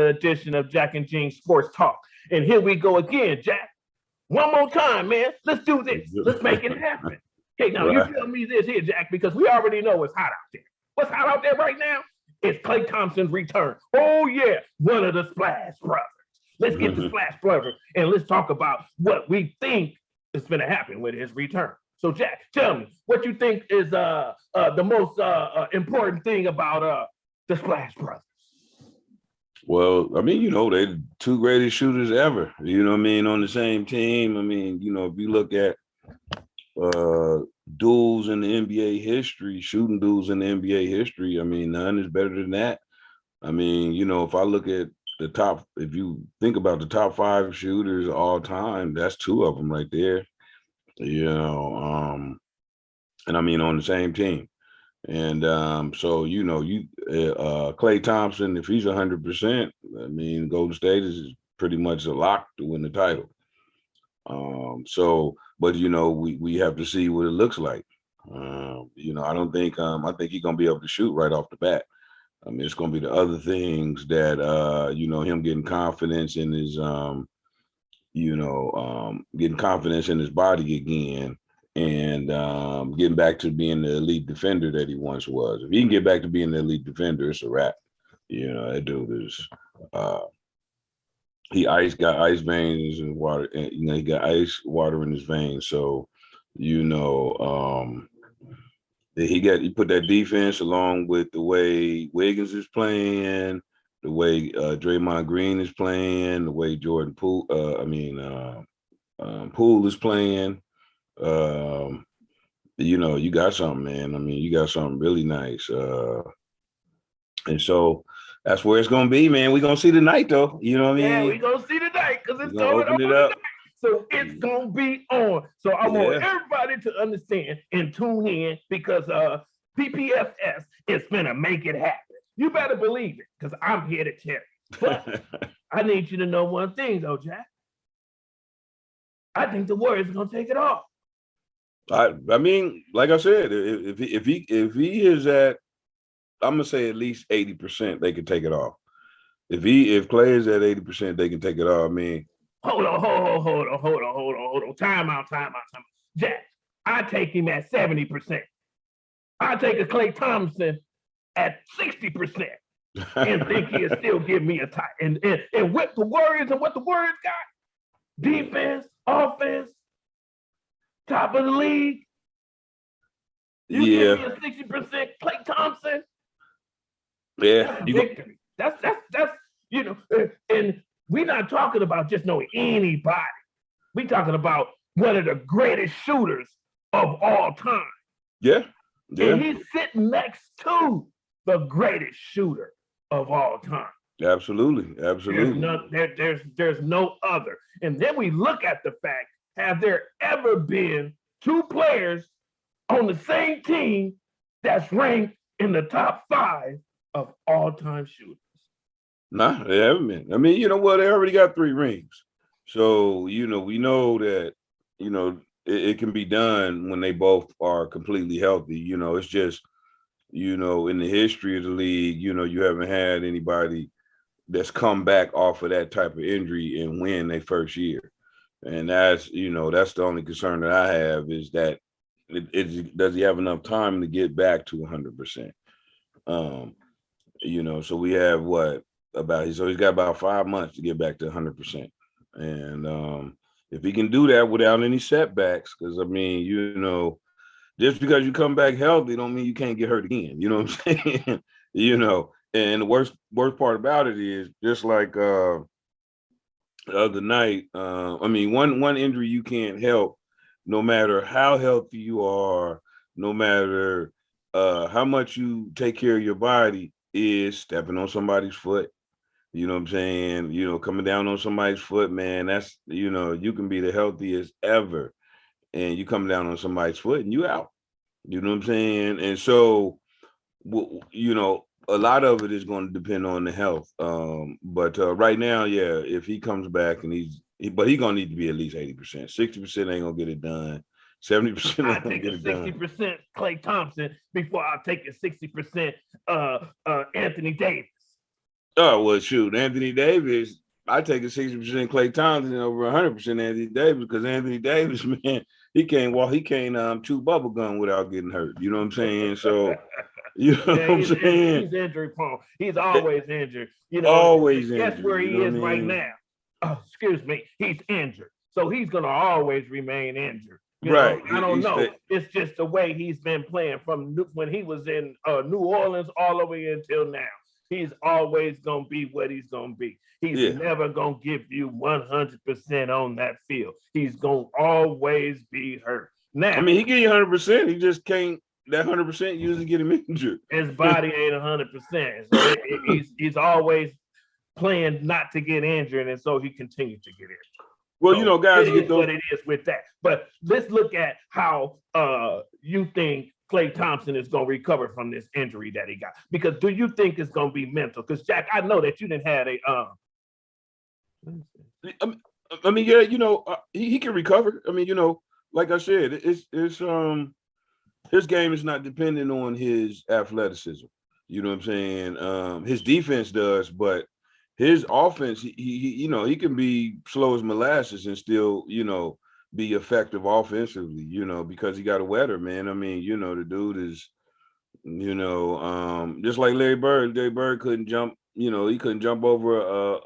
edition of Jack and Gene Sports Talk. And here we go again, Jack. One more time, man. Let's do this. Let's make it happen. Okay, now you tell me this here, Jack, because we already know it's hot out there. What's hot out there right now? It's Clay Thompson's return. Oh, yeah, one of the Splash Brothers. Let's get the Splash Brothers and let's talk about what we think is going to happen with his return. So, Jack, tell me what you think is the most important thing about the Splash Brothers. Well, I mean, they're the two greatest shooters ever, on the same team. I mean, if you look at duels in the NBA history, shooting duels in the NBA history, I mean, none is better than that. I mean, if I look at if you think about the top 5 shooters of all time, that's 2 of them right there, and I mean, on the same team. And so Clay Thompson, if he's 100%, I mean, Golden State is pretty much a lock to win the title. But we have to see what it looks like. I don't think I think he's gonna be able to shoot right off the bat. I mean, it's gonna be the other things that him getting confidence in his getting confidence in his body again. And getting back to being the elite defender that he once was. If he can get back to being the elite defender, it's a wrap. That dude is got ice veins and water, and he got ice water in his veins. So, he put that defense along with the way Wiggins is playing, the way Draymond Green is playing, the way Jordan Poole, Poole is playing. You got something, man. I mean, you got something really nice. And so that's where it's gonna be, man. We're gonna see tonight, though. You know what I mean? Yeah, we're gonna see tonight because it's going on tonight. So it's gonna be on. So I want everybody to understand and tune in because PPFS is gonna make it happen. You better believe it, because I'm here to tell you. But I need you to know one thing, though, Jack. I think the Warriors are gonna take it off. I mean, like I said, if he is at, I'm gonna say at least 80%, they could take it off. If Clay is at 80%, they can take it off. I mean, hold on. Time out. Jack, I take him at 70%. I take a Clay Thompson at 60% and think he'll still give me a tie. And with the Warriors and what the Warriors got, defense, offense, top of the league. You give me a 60% Clay Thompson. Yeah, that's victory. That's and we're not talking about just knowing anybody. We're talking about one of the greatest shooters of all time. Yeah. And he's sitting next to the greatest shooter of all time. Absolutely. There's no other. And then we look at the fact, have there ever been 2 players on the same team that's ranked in the top 5 of all-time shooters? Nah, they haven't been. I mean, they already got 3 rings. So, we know that, it can be done when they both are completely healthy. It's just, in the history of the league, you haven't had anybody that's come back off of that type of injury and win their first year. And that's the only concern that I have is that does he have enough time to get back to 100%? So we have he's got about 5 months to get back to 100%. And if he can do that without any setbacks, because I mean, just because you come back healthy don't mean you can't get hurt again. You know what I'm saying? And the worst part about it is just like the other night. One injury you can't help, no matter how healthy you are, no matter how much you take care of your body, is stepping on somebody's foot. You know what I'm saying? Coming down on somebody's foot, man. That's you can be the healthiest ever, and you come down on somebody's foot and you out. You know what I'm saying? And so, a lot of it is going to depend on the health. But right now, yeah, if he comes back and he's gonna need to be at least 80%. 60% ain't gonna get it done. 70% I take a 60% Clay Thompson before I take a 60% Anthony Davis. Oh, well, shoot, Anthony Davis. I take a 60% Clay Thompson over 100% Anthony Davis because Anthony Davis, man, he can't walk, he can't chew bubble gum without getting hurt. You know what I'm saying? So, you know Yeah, what I'm saying? he's injury prone. He's always injured. Always Guess injured. where You he know what I is right mean? now? Oh, excuse me. He's injured. So he's gonna always remain injured. Right. I don't know. Stay, It's just the way he's been playing from when he was in New Orleans all the way until now. He's always gonna be what he's gonna be. He's yeah. never gonna give you 100% on that field. He's gonna always be hurt. I Now, mean, he give you 100%. He just can't. That 100% usually get him injured. his body ain't 100%, so he's always playing not to get injured, and so he continues to get injured. Well, So guys it get is those. what it is with that. But let's look at how you think Clay Thompson is going to recover from this injury that he got. Because do you think it's going to be mental? Because Jack, I know that you didn't have a. I mean, yeah, he can recover. I mean, like I said, it's his game is not dependent on his athleticism. You know what I'm saying? His defense does, but his offense, he can be slow as molasses and still, be effective offensively, because he got a weather, man. I mean, the dude is, just like Larry Bird. Larry Bird couldn't jump, he couldn't jump over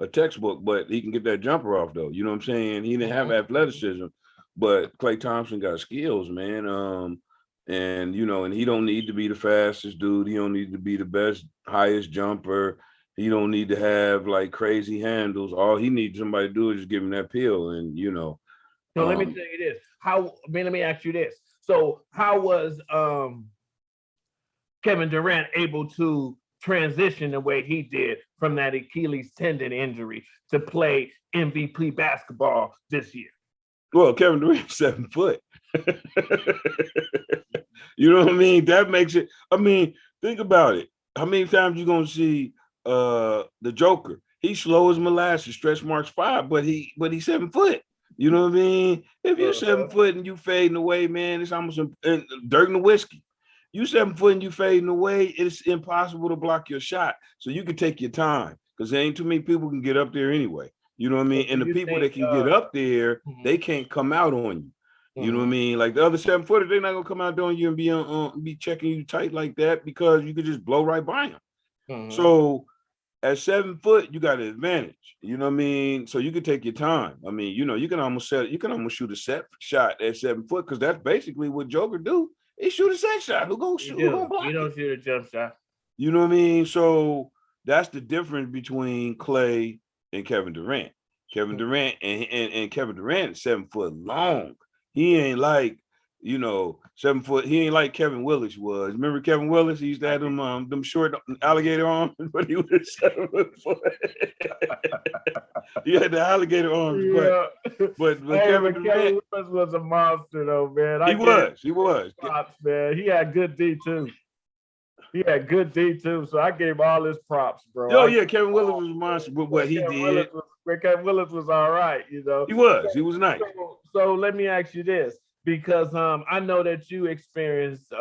a textbook, but he can get that jumper off though. You know what I'm saying? He didn't have athleticism, but Clay Thompson got skills, man. And and he don't need to be the fastest dude. He don't need to be the best, highest jumper. He don't need to have like crazy handles. All he needs somebody to do is just give him that pill, and So let me tell you this. Let me ask you this. So how was Kevin Durant able to transition the way he did from that Achilles tendon injury to play MVP basketball this year? Well, Kevin Durant's 7 foot. You know what I mean? That makes it. I mean, think about it. How many times you gonna see the Joker? He's slow as molasses, stretch marks 5, but he's 7 foot. You know what I mean? If you're 7 foot and you fading away, man, it's almost dirt in the whiskey. You 7 foot and you fading away, it's impossible to block your shot. So you can take your time because there ain't too many people can get up there anyway. You know what I mean? And the people that can get up there, they can't come out on you. You know what I mean? Like the other 7 footers, they're not gonna come out on you and be checking you tight like that because you could just blow right by them. So at 7 foot, you got an advantage. You know what I mean? So you can take your time. I mean, you can almost shoot a set shot at 7 foot because that's basically what Joker do. He shoot a set shot. Who gonna shoot? Who gonna block? You don't shoot a jump shot. You know what I mean? So that's the difference between Clay and Kevin Durant. Kevin Durant and Kevin Durant is 7 foot long. He ain't like, 7 foot. He ain't like Kevin Willis was. Remember Kevin Willis? He used to have them short alligator arms, but he was 7 foot. He had the alligator arms, but Kevin Durant was a monster though, man. He was. Props, man. He had good D too. So I gave all his props, bro. Oh yeah, Kevin Willis was a monster, but what he did. Kevin Willis was all right, He was nice. So let me ask you this, because I know that you experienced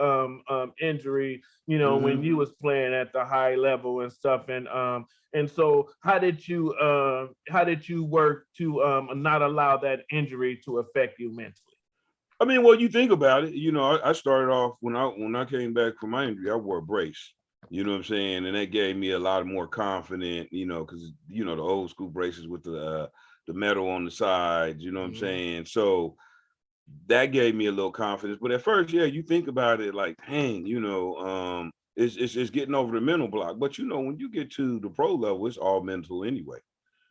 injury, when you was playing at the high level and stuff, and so how did you work to not allow that injury to affect you mentally? I mean, well, you think about it. I started off when I came back from my injury, I wore a brace. You know what I'm saying? And that gave me a lot more confidence, because the old school braces with the metal on the sides, you know what I'm saying? So that gave me a little confidence. But at first, yeah, you think about it like, dang, it's getting over the mental block. But when you get to the pro level, it's all mental anyway.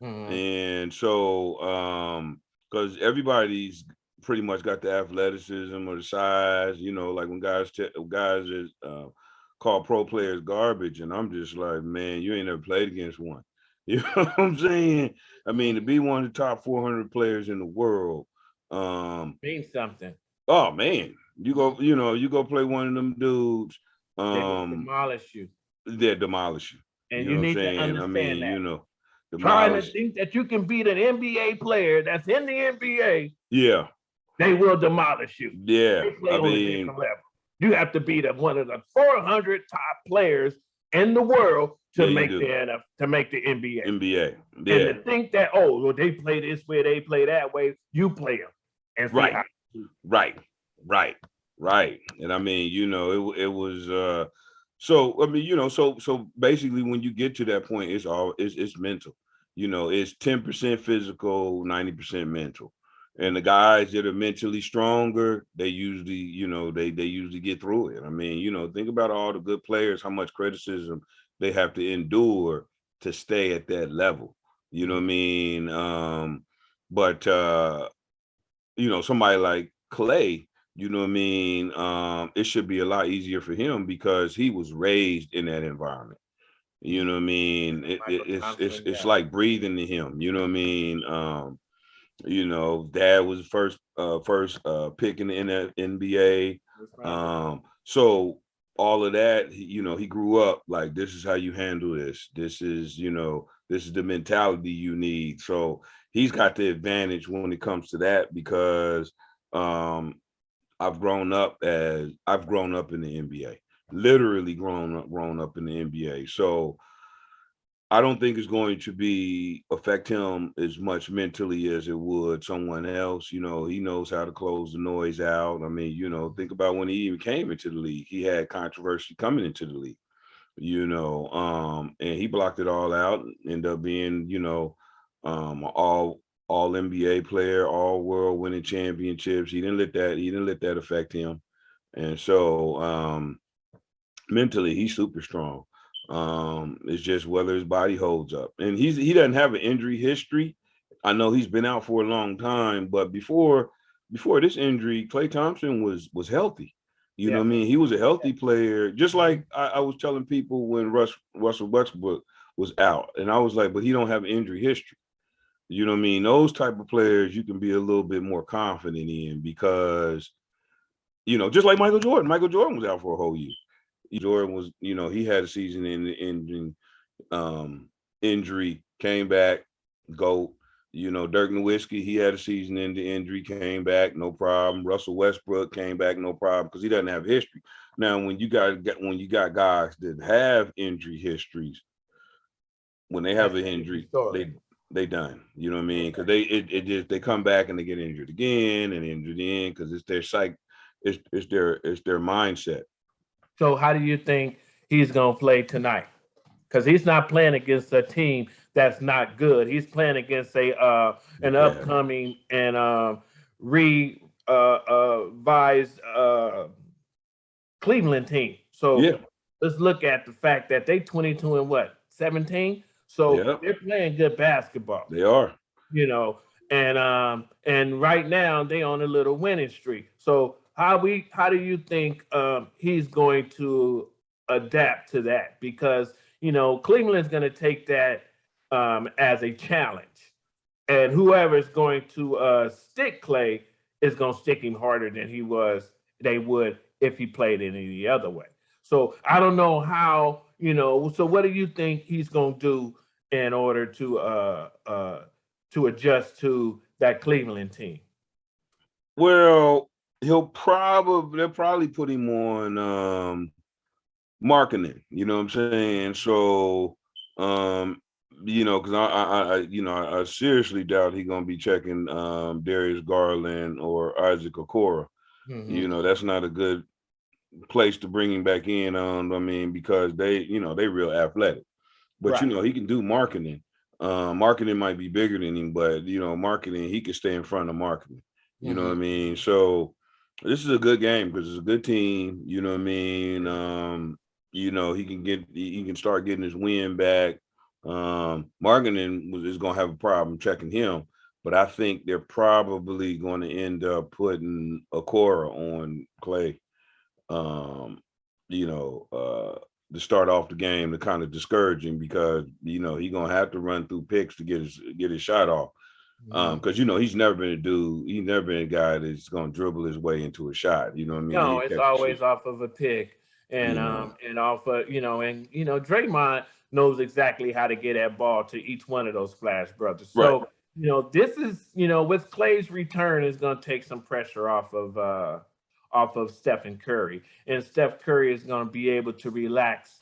And so because everybody's pretty much got the athleticism or the size, like when guys is call pro players garbage, and I'm just like, man, you ain't never played against one. You know what I'm saying? I mean, to be one of the top 400 players in the world means something. Oh man, you go play one of them dudes. They demolish you. They demolish you. And you need to understand that. Trying to think that you can beat an NBA player that's in the NBA. Yeah. They will demolish you. Yeah. I mean, you have to be one of the 400 top players in the world to you make do. to make the NBA. NBA. And Yeah. to think that, oh, well, they play this way, they play that way, you play them and see Right. how. Right. And I mean, it was so I mean, so basically when you get to that point, it's mental. It's 10% physical, 90% mental. And the guys that are mentally stronger, they usually, they usually get through it. I mean, think about all the good players, how much criticism they have to endure to stay at that level. You know what I mean? But somebody like Clay, you know what I mean? It should be a lot easier for him because he was raised in that environment. You know what I mean? It's like breathing to him. You know what I mean? Dad was first pick in the NBA. So all of that, he grew up like, this is how you handle this. This is the mentality you need. So he's got the advantage when it comes to that because I've grown up in the NBA, literally grown up in the NBA. So I don't think it's going to affect him as much mentally as it would someone else. He knows how to close the noise out. I mean, think about when he even came into the league. He had controversy coming into the league, and he blocked it all out, ended up being, all NBA player, all world winning championships. He didn't let that affect him. And so mentally he's super strong. It's just whether his body holds up. And he doesn't have an injury history. I know he's been out for a long time, but before this injury, Clay Thompson was healthy. You know what I mean? He was a healthy player, just like I was telling people when Russell Westbrook was out. And I was like, but he don't have injury history. You know what I mean? Those type of players you can be a little bit more confident in because, just like Michael Jordan. Michael Jordan was out for a whole year. Jordan was, he had a season ending injury, came back, GOAT. Dirk Nowitzki, he had a season ending injury, came back, no problem. Russell Westbrook came back, no problem, because he doesn't have history. Now, when you got guys that have injury histories, when they have an injury, they done. You know what I mean? Because they come back and they get injured again and injured again because it's their psych, it's their mindset. So how do you think he's going to play tonight? Because he's not playing against a team that's not good. He's playing against an upcoming and revised Cleveland team. So let's look at the fact that they 22 and 17. So they're playing good basketball. They are. And right now they on a little winning streak. So how do you think he's going to adapt to that? Because Cleveland's going to take that as a challenge, and whoever is going to stick Clay is going to stick him harder than they would if he played any other way. So I don't know how So what do you think he's going to do in order to adjust to that Cleveland team? Well, they'll probably put him on marketing, you know what I'm saying? So because I seriously doubt he's gonna be checking Darius Garland or Isaac Okoro. That's not a good place to bring him back in because they real athletic. But he can do marketing. Marketing might be bigger than him, but marketing, he can stay in front of marketing. You know what I mean? So this is a good game because it's a good team. You know what I mean? He can start getting his win back. Marketing is going to have a problem checking him, but I think they're probably going to end up putting Okora on Clay. To start off the game to kind of discourage him because he's gonna have to run through picks to get his shot off. Because he's never been a guy that's gonna dribble his way into a shot. You know what I mean? No, it's always off of a pick and off of Draymond knows exactly how to get that ball to each one of those Splash Brothers. So this is with Clay's return is gonna take some pressure off of Stephen Curry, and Steph Curry is going to be able to relax